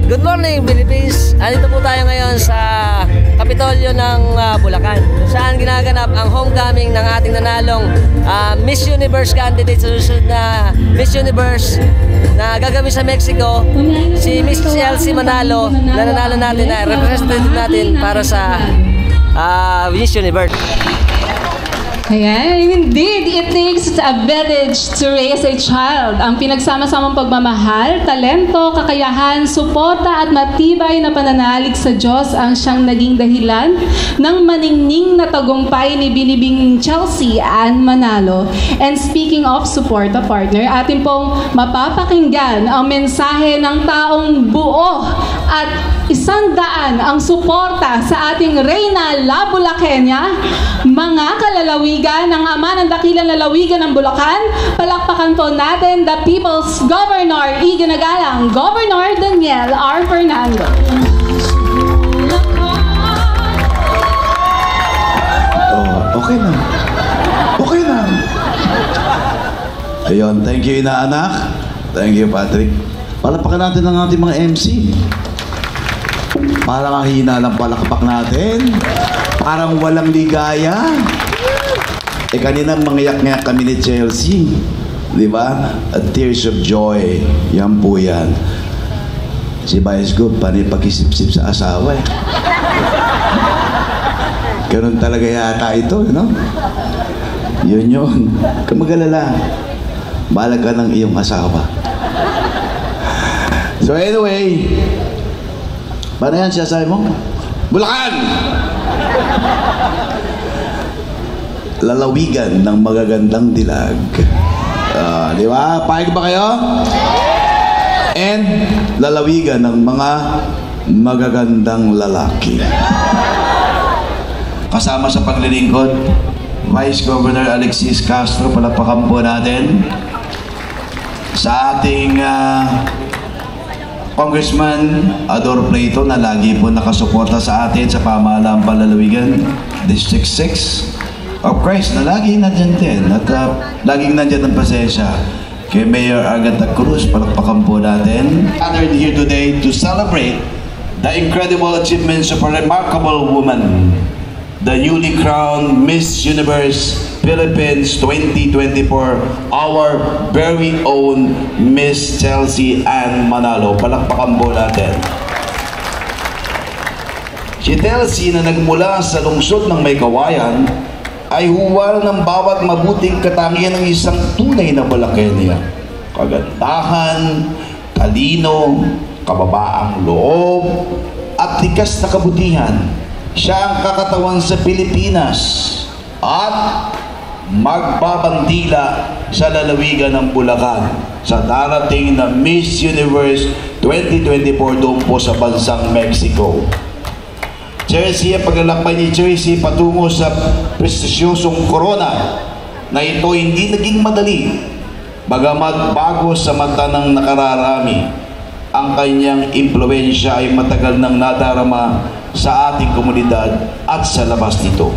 Good morning, Philippines! Andito po tayo ngayon sa Kapitolyo ng Bulacan, saan ginaganap ang homecoming ng ating nanalong Miss Universe candidate sa susunod na Miss Universe na gagawin sa Mexico, si Miss Chelsea Manalo, na nanalo natin, na representative natin para sa Miss Universe. Ayan, indeed, it takes a village to raise a child. Ang pinagsama-samang pagmamahal, talento, kakayahan, suporta at matibay na pananalig sa Diyos ang siyang naging dahilan ng maningning na tagumpay ni Binibing Chelsea Ann Manalo. And speaking of suporta partner, atin pong mapapakinggan ang mensahe ng taong buo at 100 ang suporta sa ating Reyna La Bulaqueña, mga kalalawigan ng ama ng dakilang lalawigan ng Bulacan. Palakpakan po natin the People's Governor, iginagalang Governor Daniel R. Fernando. Okay na. Okay na. Ayun, thank you inaanak. Thank you Patrick. Palakpakan natin ang ating mga MC. Parang ang hina ng palakpak natin. Parang walang ligaya. Kanina mangyak-ngyak kami ni Chelsea. Di ba? A tears of joy. Yan po yan. Si Vice Gov, paano pag-isip-sip sa asawa eh. Ganun talaga yata ito, no? Yun. Kamagalala. Bahala ka ng iyong asawa. So anyway, paano yan siya sabi mo? Bulacan! Lalawigan ng magagandang dilag. Di ba? Paig ba kayo? And lalawigan ng mga magagandang lalaki. Kasama sa paglilingkod, Vice Governor Alexis Castro, palakpakan po natin. Sa ating Congressman Ador Plato na lagi po nakasuporta sa atin sa pamahalaang Panlalawigan, District 6. Of course, na laging nandyan din at laging nandyan ang pasensya kay Mayor Agatha Cruz, palakpakan po natin. Gathered here today to celebrate the incredible achievements of a remarkable woman, the newly crowned Miss Universe Philippines 2024, our very own Miss Chelsea Ann Manalo. Palakpakan po natin. Si Chelsea na nagmula sa lungsod ng Maykawayan ay huwal ng bawat mabuting katangian ng isang tunay na Bulaqueña. Kagandahan, talino, kababaang loob, at likas na kabutihan. Siya ang kakatawan sa Pilipinas at magbabandila sa lalawigan ng Bulacan sa darating na Miss Universe 2024 doon po sa bansang Mexico. Chelsea, ang paglalakbay ni Chelsea patungo sa prestisyosong corona na ito hindi naging madali, bagamat bago sa mata ng nakararami, ang kanyang impluwensya ay matagal nang nadarama sa ating komunidad at sa labas nito.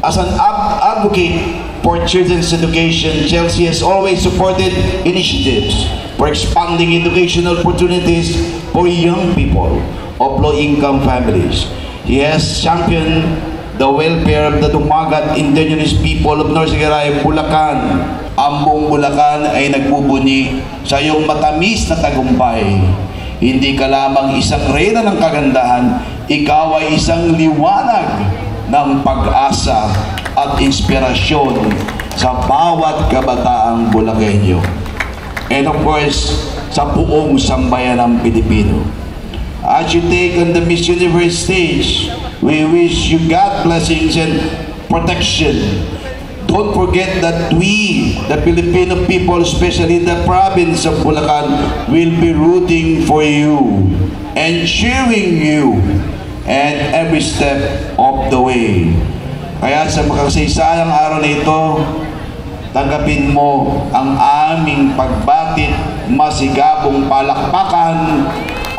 As an advocate for children's education, Chelsea has always supported initiatives for expanding educational opportunities for young people of low-income families. He has championed the welfare of the Dumagat indigenous people of North Sigaray, Bulacan. Ang buong Bulacan ay nagbubuni sa iyong matamis na tagumpay. Hindi ka lamang isang reyna ng kagandahan, ikaw ay isang liwanag ng pag-asa at inspirasyon sa bawat kabataang Bulaqueño. And of course, sa buong sambayan ng Pilipino. As you take on the Miss Universe stage, we wish you God blessings and protection. Don't forget that we, the Filipino people, especially the province of Bulacan, will be rooting for you and cheering you and every step of the way. Kaya sa makasaysayang araw na ito, tanggapin mo ang aming pagbatit, masigabong palakpakan.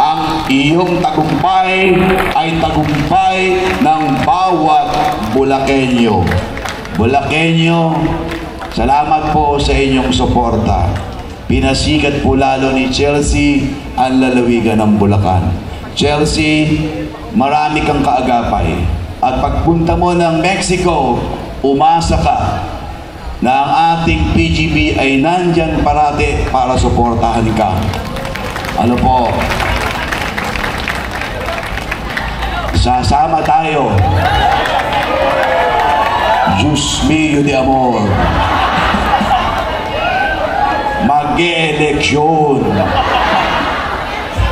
Ang iyong tagumpay ay tagumpay ng bawat Bulaqueño. Bulaqueño, salamat po sa inyong suporta. pinasikat po lalo ni Chelsea ang lalawigan ng Bulacan. Chelsea, marami kang kaagapay. At pagpunta mo ng Mexico, umasa ka na ang ating PGB ay nandyan parati para suportahan ka. Ano po? Sasama tayo. Diyos mío de amor. Mag-e-eleksyon.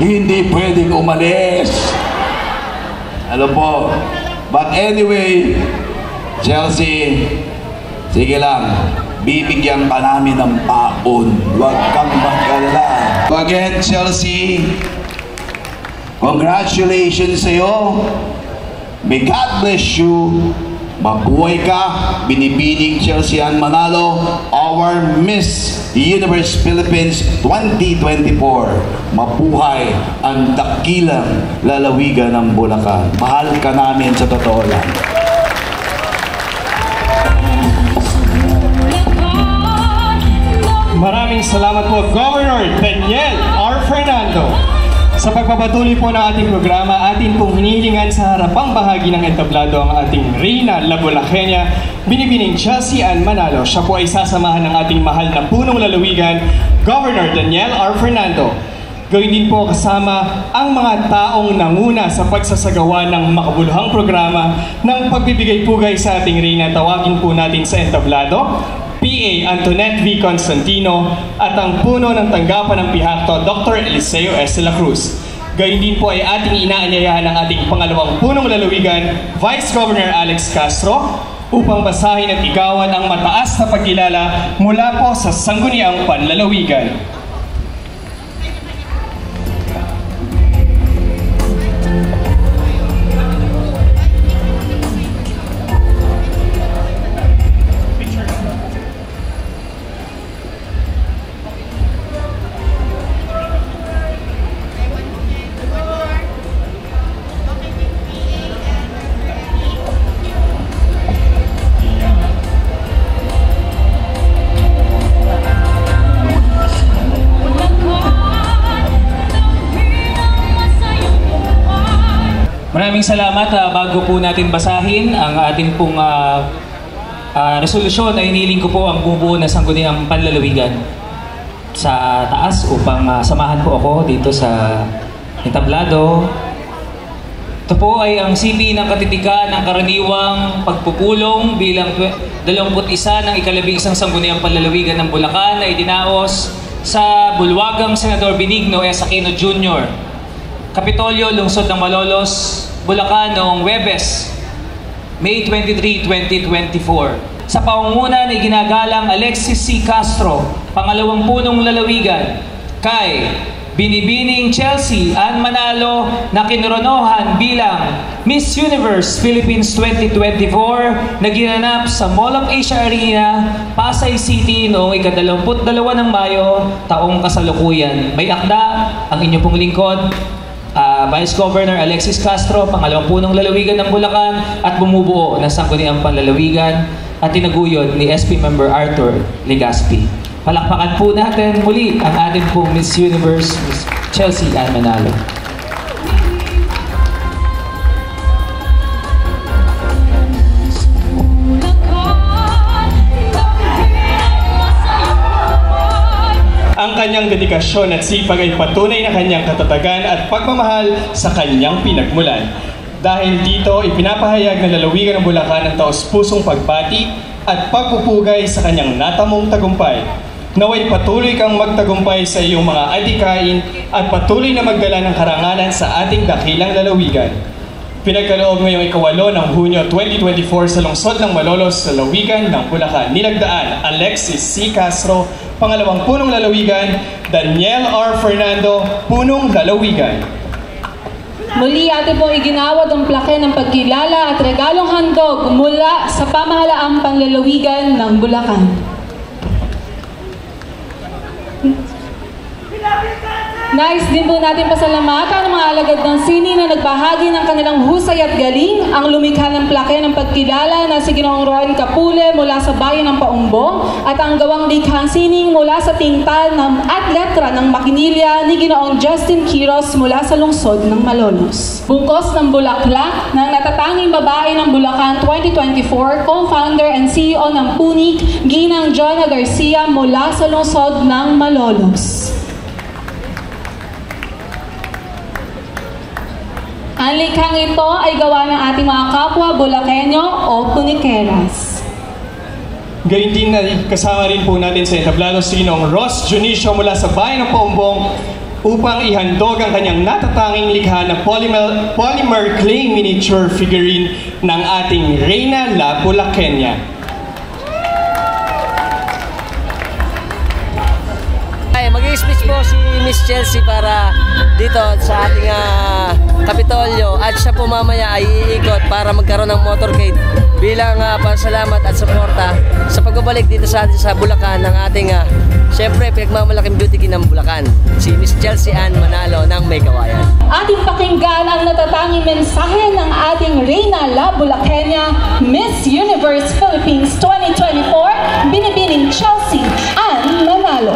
Hindi pwedeng umalis. Ano po? But anyway, Chelsea, sige lang, bibigyan ka namin ng paon. Huwag kang mag-alala. Again, Chelsea, congratulations sa'yo. May God bless you. Mabuhay ka, binibining Chelsea Ann Manalo, our Miss Universe Philippines 2024. Mabuhay ang dakilang lalawigan ng Bulacan. Mahal ka namin sa totoo lang. Maraming salamat po, Governor Daniel R. Fernando. Sa pagpapatuloy po ng ating programa, atin pong hinihilingan sa harapang bahagi ng entablado ang ating Reyna La Bulaqueña, binibining Chelsea Ann Manalo. Siya po ay sasamahan ng ating mahal na punong lalawigan, Governor Daniel R. Fernando. Gawin din po kasama ang mga taong nanguna sa pagsasagawa ng makabuluhang programa ng pagbibigay pugay sa ating Reyna. Tawagin po natin sa entablado, PA Antoinette V. Constantino at ang puno ng tanggapan ng pihakto, Dr. Eliseo S. de la Cruz. Gayun din po ay ating inaanyayahan ng ating pangalawang punong lalawigan, Vice Governor Alex Castro, upang basahin at igawan ang mataas na pagkilala mula po sa Sangguniang Panlalawigan. Maraming salamat. Bago po natin basahin ang ating pong resolusyon, ay hiniling ko po ang bubuo na Sangguniang Panlalawigan sa taas upang samahan po ako dito sa entablado. Ito po ay ang sipi ng katitikan ng karaniwang pagpupulong bilang 21 ng ika-11 Sangguniang Panlalawigan ng Bulacan na idinaos sa Bulwagang Senador Benigno S. Aquino Jr. Kapitolyo, Lungsod ng Malolos, Bulacan noong Huwebes, May 23, 2024. Sa pangunguna ni ginagalang Alexis C. Castro, pangalawang punong lalawigan, kay binibining Chelsea Ann Manalo na kinoronohan bilang Miss Universe Philippines 2024 na ginanap sa Mall of Asia Arena, Pasay City noong ika-22 ng Mayo, taong kasalukuyan. May akda ang inyong pong lingkod, Vice Governor Alexis Castro, pangalawang punong lalawigan ng Bulacan at bumubuo ng Sangguniang Panlalawigan at tinaguyod ni SP Member Arthur Legaspi. Palakpakan po natin muli ang ating pong Miss Universe, Miss Chelsea Ann Manalo. Ang kanyang dedikasyon at sipag ay patunay na kanyang katatagan at pagmamahal sa kanyang pinagmulan. Dahil dito, ipinapahayag ng lalawigan ng Bulacan ang taos-pusong pagbati at pagpupugay sa kanyang natamong tagumpay. Naway patuloy kang magtagumpay sa iyong mga adhikain at patuloy na magdala ng karangalan sa ating dakilang lalawigan. Pinagkaloob ngayong ika-8 ng Hunyo 2024 sa lungsod ng Malolos, sa lalawigan ng Bulacan. Nilagdaan, Alexis C. Castro, pangalawang punong lalawigan, Daniel R. Fernando, punong lalawigan. Muli atin pong iginawad ang plake ng pagkilala at regalong handog mula sa pamahalaang panlalawigan ng Bulacan. Nais din po natin pasalamatan ang mga alagad ng sini na nagbahagi ng kanilang husay at galing, ang lumikha ng plake ng pagkilala na si Ginoong Ron Capule mula sa bayan ng Paumbong at ang gawang likhang sining mula sa tingtal at letra ng Makinilya ni Ginoong Justin Quiros mula sa lungsod ng Malolos. Bungkos ng bulaklak ng natatanging babae ng Bulacan 2024, co-founder and CEO ng Punik, Ginang Jonah Garcia mula sa lungsod ng Malolos. Ang likhang ito ay gawa ng ating mga kapwa Bulakenyo o Punikeras. Gayun din na kasama rin po natin sa entablado si Ginoong Ross Junicio mula sa bayan ng Paumbong upang ihandog ang kanyang natatanging likha na polymer clay miniature figurine ng ating Reyna La Bulaqueña. Mag-i-speech po si Miss Chelsea para dito sa ating Kapitolyo at siya po mamaya ay iikot para magkaroon ng motorcade bilang pasalamat at suporta sa pagbabalik dito sa atin sa Bulacan ng ating siyempre pinagmamalaking beauty king ng Bulacan, si Miss Chelsea Ann Manalo ng May Kawayan. Ating pakinggan ang natatanging mensahe ng ating Reyna La Bulaqueña, Miss Universe Philippines 2024, binibining Chelsea Ann Manalo.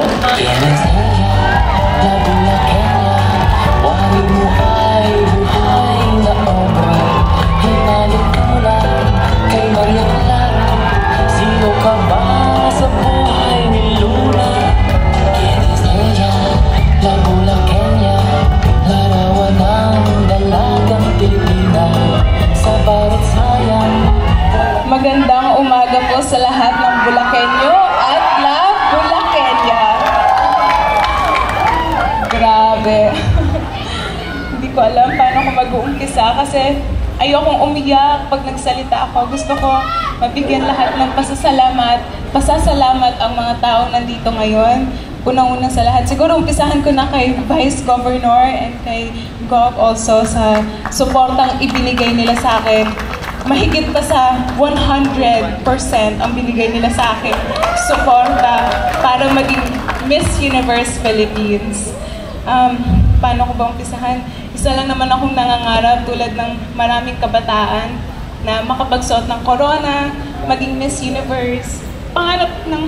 Magandang umaga po sa lahat ng Bulakenyo at La Bulaqueña. Grabe. Hindi ko alam paano ko mag-uumpisa kasi ayokong umiyak pag nagsalita ako. Gusto ko mabigyan lahat ng pasasalamat ang mga taong nandito ngayon. Unang-unang sa lahat, siguro umpisahan ko na kay Vice Governor and kay Gov also sa suportang ibinigay nila sa akin. Mahigit pa sa 100% ang binigay nila sa akin suporta para maging Miss Universe Philippines. Paano ko ba umpisahan? Isa lang naman akong nangangarap tulad ng maraming kabataan na makapagsuot ng corona, maging Miss Universe. Pangarap ng...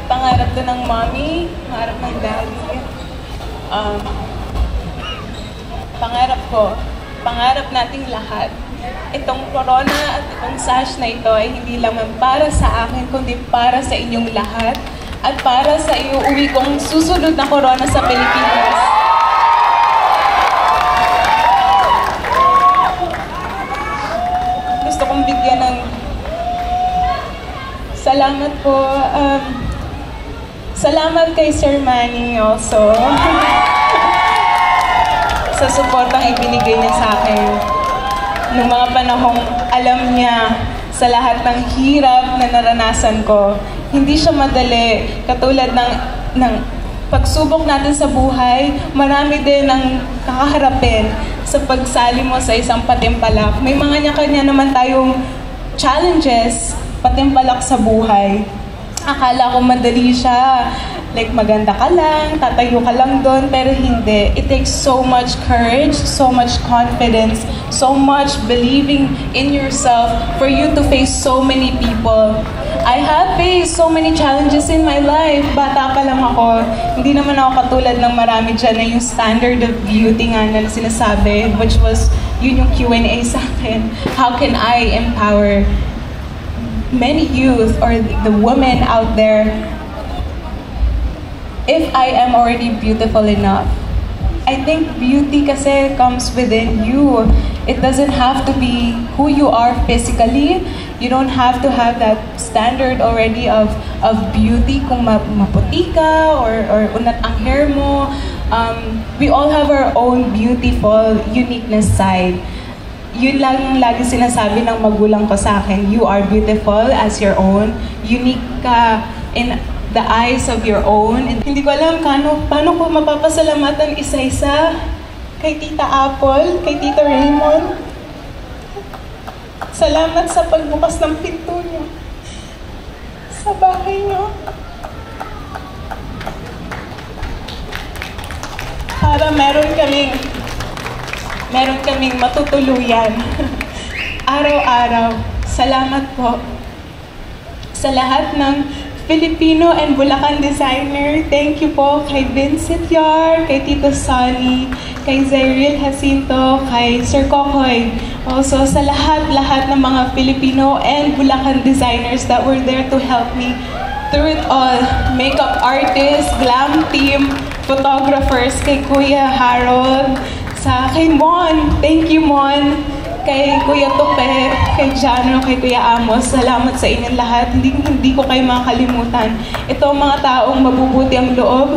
Pangarap to ng mommy, pangarap ng daddy. Pangarap nating lahat. Itong corona at itong sash na ito ay hindi lamang para sa akin, kundi para sa inyong lahat at para sa iuwi kong susunod na corona sa Pilipinas. Gusto kong bigyan ng salamat po. Salamat kay Sir Manny also sa suportang ibinigay niya sa akin. Noong mga panahong alam niya sa lahat ng hirap na naranasan ko, hindi siya madali. Katulad ng pagsubok natin sa buhay, marami din ang kakaharapin sa pagsali mo sa isang patimpalak. May mga kanya naman tayong challenges, patimpalak sa buhay. Akala ko madali siya. Like, maganda ka lang, tatayo ka lang doon, pero hindi. It takes so much courage, so much confidence, so much believing in yourself for you to face so many people. I have faced so many challenges in my life. Bata pa lang ako. Hindi naman ako katulad ng marami dyan na yung standard of beauty nga na sinasabi, which was, yun yung Q&A sa akin. How can I empower many youth or the women out there if I am already beautiful enough? I think beauty kasi comes within you. It doesn't have to be who you are physically. You don't have to have that standard already of beauty kung maputi ka or unat ang hair mo. We all have our own beautiful uniqueness side. Yun lang yung lagi sinasabi ng magulang ko sa akin. You are beautiful as your own. Unique ka in the eyes of your own. And hindi ko alam paano ko mapapasalamatan isa-isa kay Tita Apple, kay Tita Raymond. Salamat sa pagbukas ng pinto niyo sa bahay niyo. Para meron kaming matutuluyan araw-araw. Salamat po sa lahat ng Filipino and Bulacan designer. Thank you po kay Vincent Yar, kay Tito Sonny, kay Zeriel Jacinto, kay Sir Kokoy. Also sa lahat ng mga Filipino and Bulacan designers that were there to help me through it all. Makeup artists, glam team, photographers, kay Kuya Harold, kay Mon. Thank you, Mon. Kay Kuya Tope, kay Jano, kay Kuya Amos, salamat sa inyong lahat. Hindi ko kayo makakalimutan. Ito ang mga taong mabubuti ang loob.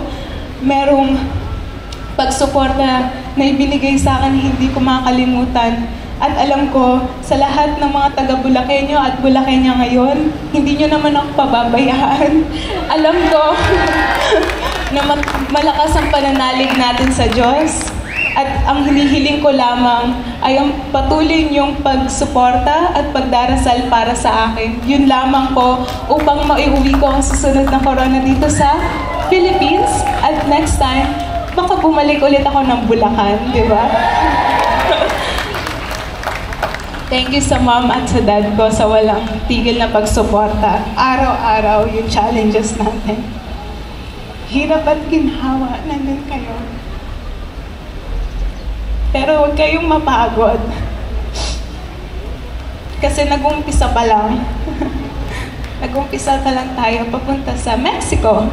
Merong pagsuporta na ibinigay sa akin, hindi ko makakalimutan. At alam ko, sa lahat ng mga taga-Bulakenyo at Bulakenya ngayon, hindi nyo naman ako pababayaan. Alam ko na malakas ang pananalig natin sa Diyos. At ang hinihiling ko lamang ay ang patuloy niyong pagsuporta at pagdarasal para sa akin. Yun lamang po upang maiuwi ko ang susunod na corona dito sa Philippines. At next time, baka bumalik ulit ako ng Bulacan, di ba? Thank you sa mom at sa dad ko sa walang tigil na pagsuporta. Araw-araw yung challenges natin. Hirap at ginhawa, nandun kayo. Pero huwag kayong mapagod. Kasi nag-umpisa pa lang. Nag-umpisa pa lang tayo papunta sa Mexico.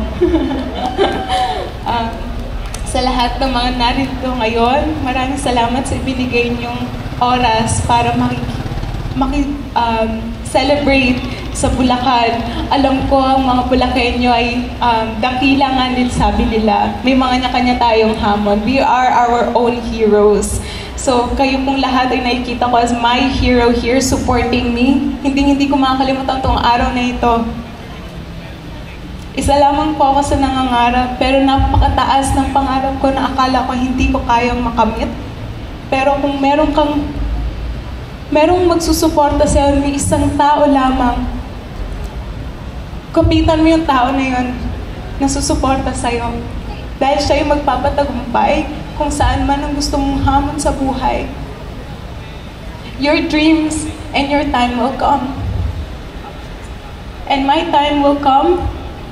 Sa lahat ng mga narito ngayon, maraming salamat sa ibinigay niyong oras para celebrate sa Bulacan. Alam ko ang mga Bulakenyo ay dakila nga din, sabi nila. May mga kanya-kanya tayong hamon. We are our own heroes. So, kayo pong lahat ay nakikita ko as my hero here supporting me. Hindi ko makakalimutan tong araw na ito. Isa lamang po ako sa nangangarap, pero napakataas ng pangarap ko na akala ko hindi ko kayang makamit. Pero kung merong magsusuporta sa'yo, may isang tao lamang, kapitan mo yung tao na yun na susuporta sa'yo. Dahil siya yung magpapatagumpay kung saan man ang gusto mong hamon sa buhay. Your dreams and your time will come. And my time will come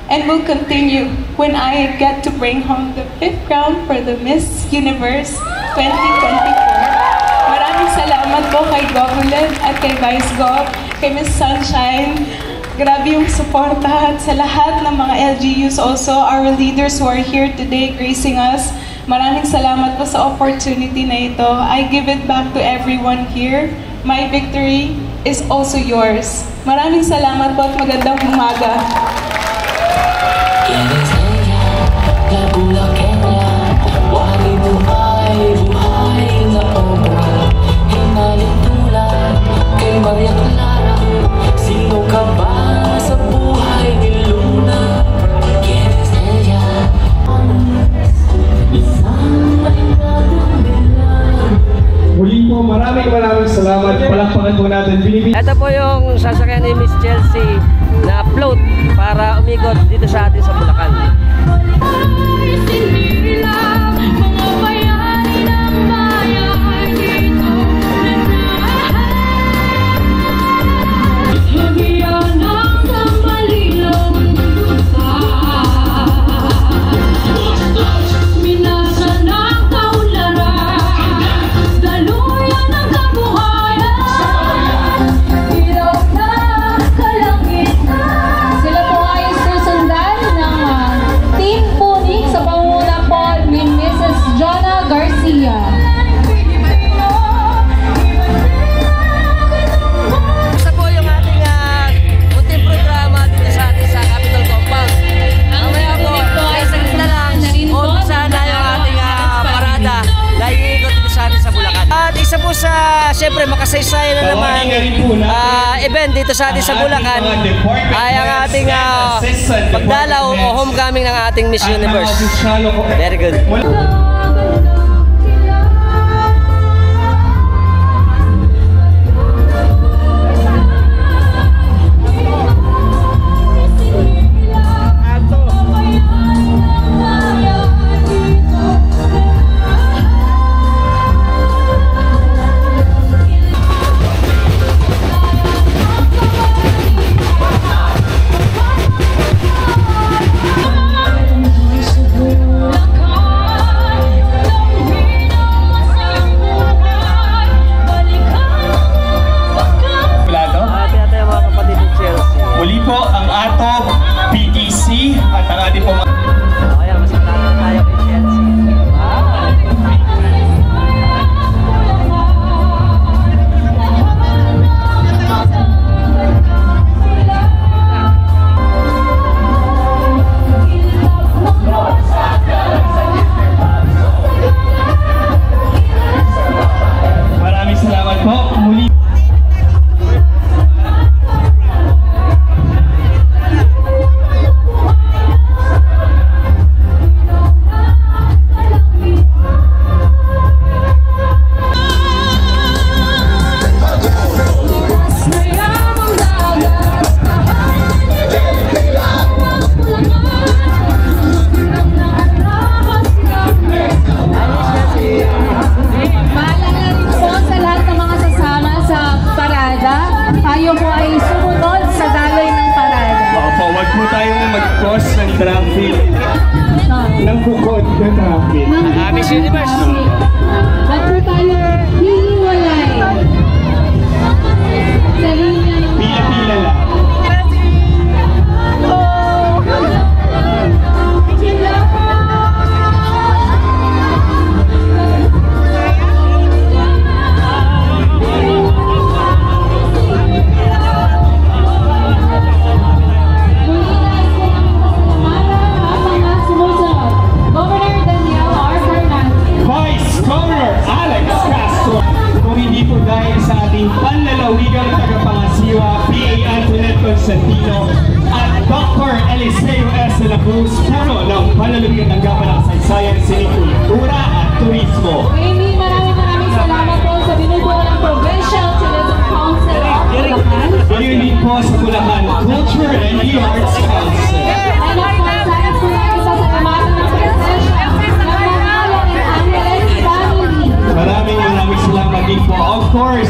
and will continue when I get to bring home the 5th crown for the Miss Universe 2024. Maraming salamat po kay Governor at kay Vice Gov, kay Miss Sunshine. Grabe yung suporta at sa lahat ng mga LGUs also, our leaders who are here today gracing us. Maraming salamat po sa opportunity na ito. I give it back to everyone here. My victory is also yours. Maraming salamat po at magandang umaga. Maria Clara, sino ka ba sa buhay ni Luna? ¿Quién es ella? Muli po, maraming salamat. Palakpakan po natin. Ito po yung sasakyan ni Miss Chelsea na float para umikot dito sa atin sa Bulacan. siyempre makasaysayan na naman event dito sa atin sa Bulacan ay ang ating pagdalaw o homecoming ng ating Miss Universe. Very good. Muli po ang atong PTC at ang ating po Ayan, mas tayo kay Chelsea. Maraming salamat po. Muli traffic ng bukod na traffic. Miss Universe. Ba't po tayo hihiwalay sa linya ng Pila-pila lang. Panlalawigang tagapangasiwa PA Antoinette Constantino at Dr. Eliseo S. de la Cruz, puno ng panlalawigang tanggapan ng kasaysayan, sinikultura at turismo. Amy, maraming salamat po sa binubuo ng Provincial Tourism Council of Bulacan. Ngayon din po sa Bulacan Culture and Arts Council. And of course, sana po natin sasalamatan ng presensya ng Manalo and Angeles family. Maraming salamat din po. Of course,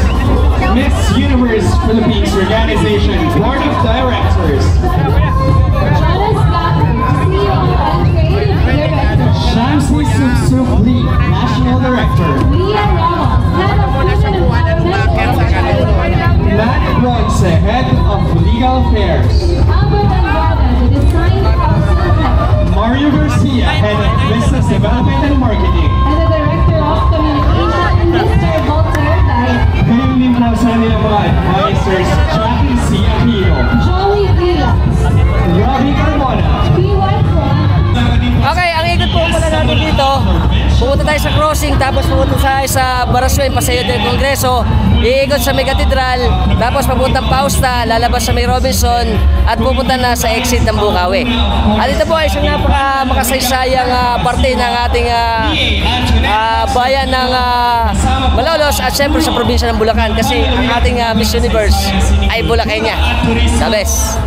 Miss Universe Philippines Organization Board of Directors. Janice Gatter, CEO and Creative Director. Shamsi Subsubli, National Director. Leah Ramos, Head of Women Empowerment. Matt Bronze, Head of Legal Affairs. Albert Andrada, the Design Council Head. Mario Garcia, Head of Business Development and Marketing. And the Director of Communication, Mr. Voltaire Daya. Ngayon din po sa nilang mga advisors, Jackie C. Aquino, Joey Villas. Robbie Carmona. P.Y. Juan. Okay, ang ikot po pala natin dito, pupunta tayo sa crossing, tapos pupunta tayo sa Barasuen, Paseo del Congreso, iikot sa May Cathedral, tapos papuntang Pausta, lalabas sa May Robinson, at pupunta na sa exit ng Bukawi. At ito po ay isang napaka-makasaysayang parte ng ating bayan ng Malolos at siyempre sa probinsya ng Bulacan kasi ang ating Miss Universe ay Bulacania. The best!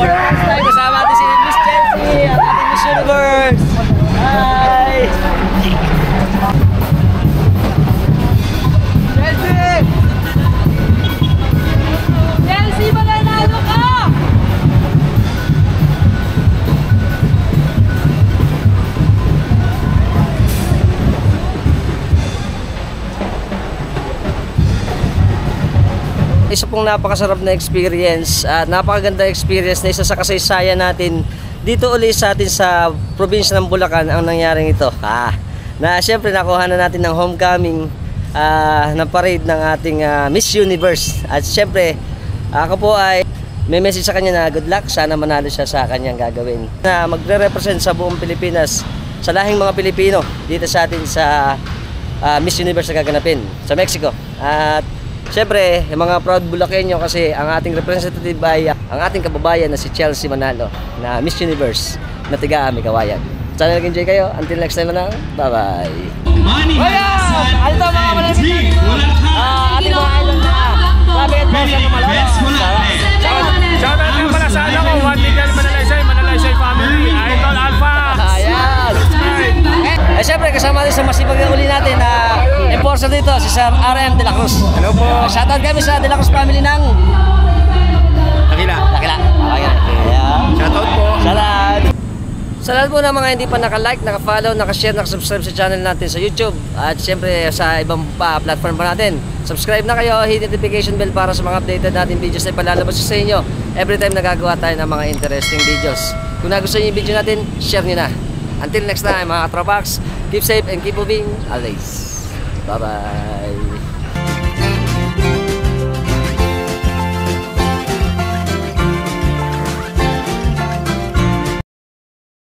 Tayo kasama natin si Miss Chelsea, ang ating Miss Universe. Hi! Chelsea! Chelsea, mananalo ka! Isa pong napakasarap na experience at napakaganda experience na isa sa kasaysayan natin dito uli sa atin sa probinsya ng Bulacan ang nangyaring ito. Na siyempre nakuha na natin ng homecoming ng parade ng ating Miss Universe. At siyempre ako po ay may message sa kanya na good luck, sana manalo siya sa kanyang gagawin. Na magre-represent sa buong Pilipinas, sa lahing mga Pilipino dito sa atin sa Miss Universe na gaganapin sa Mexico. At siyempre, yung mga proud Bulakenyo kasi ang ating representative ay ang ating kababayan na si Chelsea Manalo na Miss Universe na tiga Kawayan. Sana nag-enjoy kayo. Until next time na lang. Bye-bye. Ano ito mga malamig? Ating mga island na grabe at mga sa Malawa. Shout out nga pala sa ano ko, Juan Miguel Manalaysay family, Idol Alpha. Ayan. Eh syempre kasama rin sa masipag na uli natin na enforcer dito si Sir RM De La Cruz. Hello po. Shoutout kami sa De La Cruz family ng Dakila. Ayan. Shoutout po. Sa lahat po ng mga hindi pa naka-like, naka-follow, naka-share, naka-subscribe sa channel natin sa YouTube at syempre sa ibang platform pa natin. Subscribe na kayo, hit notification bell para sa mga updated natin videos na ipalalabas sa inyo every time nagagawa tayo ng mga interesting videos. Kung nagustuhan niyo yung video natin, share niyo na. Until next time mga Katropax, keep safe and keep moving always. Bye-bye.